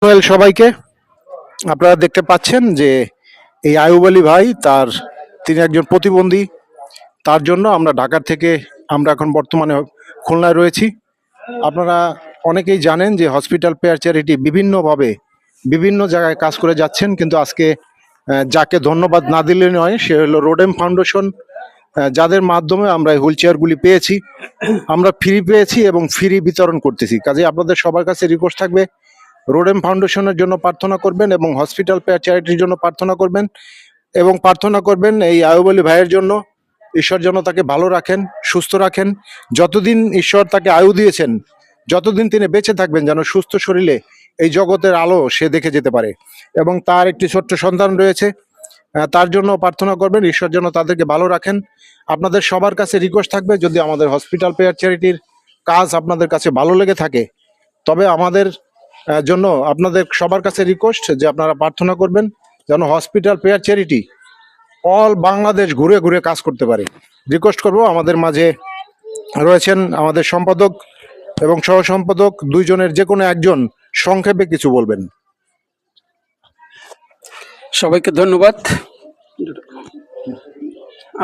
সবাইকে আপনারা দেখতে পাচ্ছেন যে এই আয়ুব আলী ভাই তিনি একজন প্রতিবন্ধী। তার জন্য আমরা ঢাকা থেকে আমরা এখন বর্তমানে খুলনায় রয়েছি। আপনারা অনেকেই জানেন যে হসপিটাল পেয়ার চ্যারিটি বিভিন্নভাবে বিভিন্ন জায়গায় কাজ করে যাচ্ছেন, কিন্তু আজকে যাকে ধন্যবাদ না দিলে নয় সে হলো রোডেম ফাউন্ডেশন, যাদের মাধ্যমে আমরা এই হুইল চেয়ারগুলি পেয়েছি। আমরা ফ্রি পেয়েছি এবং ফ্রি বিতরণ করতেছি। কাজে আপনাদের সবার কাছে রিকোয়েস্ট থাকবে, রোডেম ফাউন্ডেশনের জন্য প্রার্থনা করবেন এবং হসপিটাল পেয়ার চ্যারিটির জন্য প্রার্থনা করবেন, এবং প্রার্থনা করবেন এই আয়ুব আলী ভাইয়ের জন্য। ঈশ্বর যেন তাকে ভালো রাখেন, সুস্থ রাখেন। যতদিন ঈশ্বর তাকে আয়ু দিয়েছেন, যতদিন তিনি বেঁচে থাকবেন, যেন সুস্থ শরীরে এই জগতের আলো সে দেখে যেতে পারে। এবং তার একটি ছোট্ট সন্তান রয়েছে, তার জন্য প্রার্থনা করবেন, ঈশ্বর যেন তাদেরকে ভালো রাখেন। আপনাদের সবার কাছে রিকোয়েস্ট থাকবে, যদি আমাদের হসপিটাল পেয়ার চ্যারিটির কাজ আপনাদের কাছে ভালো লেগে থাকে, তবে আমাদের জন্য আপনাদের সবার কাছে রিকোয়েস্ট যে আপনারা প্রার্থনা করবেন যেন hospital pair charity all Bangladesh ঘুরে ঘুরে কাজ করতে পারে। রিকোয়েস্ট করব, আমাদের মাঝে রয়েছেন আমাদের সম্পাদক এবং সহ সম্পাদক, দুইজনের যে কোনো একজন সংক্ষেপে কিছু বলবেন। সবাইকে ধন্যবাদ।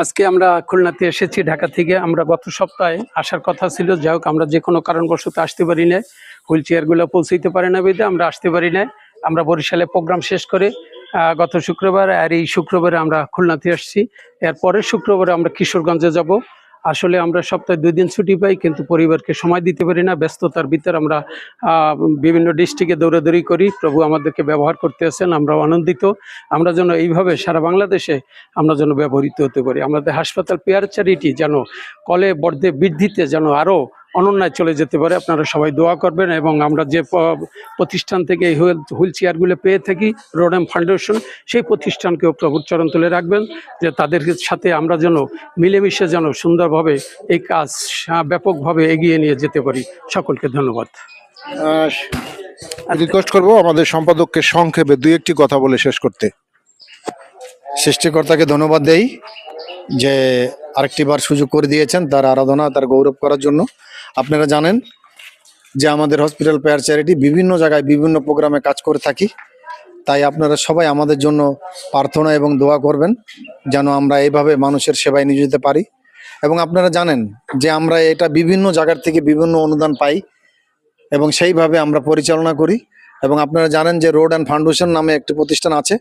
আজকে আমরা খুলনাতে এসেছি ঢাকা থেকে। আমরা গত সপ্তাহে আসার কথা ছিল, যাই হোক আমরা যে কোনো কারণবশত আসতে পারি না, হুইল চেয়ারগুলো পৌঁছাইতে পারে না বিধে আমরা আসতে পারি না। আমরা বরিশালে প্রোগ্রাম শেষ করে গত শুক্রবার আর এই শুক্রবারে আমরা খুলনাতে আসছি। এর পরের শুক্রবারে আমরা কিশোরগঞ্জে যাব। আসলে আমরা সপ্তাহে 2 দিন ছুটি পাই, কিন্তু পরিবারকে সময় দিতে পারি না। ব্যস্ততার ভিতরে আমরা বিভিন্ন ডিস্ট্রিক্টে দৌড়াদৌড়ি করি। প্রভু আমাদেরকে ব্যবহার করতে আছেন, আমরা আনন্দিত। আমরা যেন এইভাবে সারা বাংলাদেশে আমরা যেন ব্যবহৃত হতে পারি। আমাদের হাসপাতাল পেয়ার চ্যারিটি যেন কলে বর্ধে বৃদ্ধিতে যেন আরও অনন্যায় চলে যেতে পারে। আপনারা সবাই দোয়া করবেন। এবং আমরা যে প্রতিষ্ঠান থেকে এই হুইল চেয়ারগুলো পেয়ে থাকি, রোডেম ফাউন্ডেশন, সেই প্রতিষ্ঠানকেও প্রভুর চরণ তুলে রাখবেন, যে তাদের সাথে আমরা যেন মিলেমিশে যেন সুন্দরভাবে এই কাজ ব্যাপকভাবে এগিয়ে নিয়ে যেতে পারি। সকলকে ধন্যবাদ। রিকোয়েস্ট করব আমাদের সম্পাদককে সংক্ষেপে 2-1টি কথা বলে শেষ করতে। সৃষ্টিকর্তাকে ধন্যবাদ দেই যে আরেকটিবার সুযোগ করে দিয়েছেন তার আরাধনা, তার গৌরব করার জন্য। আপনারা জানেন যে আমাদের হসপিটাল পেয়ার চ্যারিটি বিভিন্ন জায়গায় বিভিন্ন প্রোগ্রামে কাজ করে থাকি, তাই আপনারা সবাই আমাদের জন্য প্রার্থনা এবং দোয়া করবেন যেন আমরা এইভাবে মানুষের সেবায় নিয়ে যেতে পারি। এবং আপনারা জানেন যে আমরা এটা বিভিন্ন জায়গার থেকে বিভিন্ন অনুদান পাই এবং সেইভাবে আমরা পরিচালনা করি। এবং আপনারা জানেন যে রোড অ্যান্ড ফাউন্ডেশন নামে একটি প্রতিষ্ঠান আছে,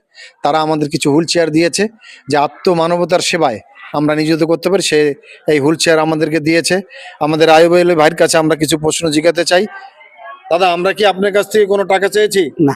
তারা আমাদের কিছু হুইল চেয়ার দিয়েছে যে আত্মমানবতার সেবায় আমরা নিয়োজিত করতে পারি। এই হুইল চেয়ার আমাদেরকে দিয়েছে। আমাদের আয়ুব আলী ভাইয়ের কাছে আমরা কিছু প্রশ্ন জিজ্ঞাসা চাই। দাদা, আমরা কি আপনার কাছ থেকে কোনো টাকা চেয়েছি? না।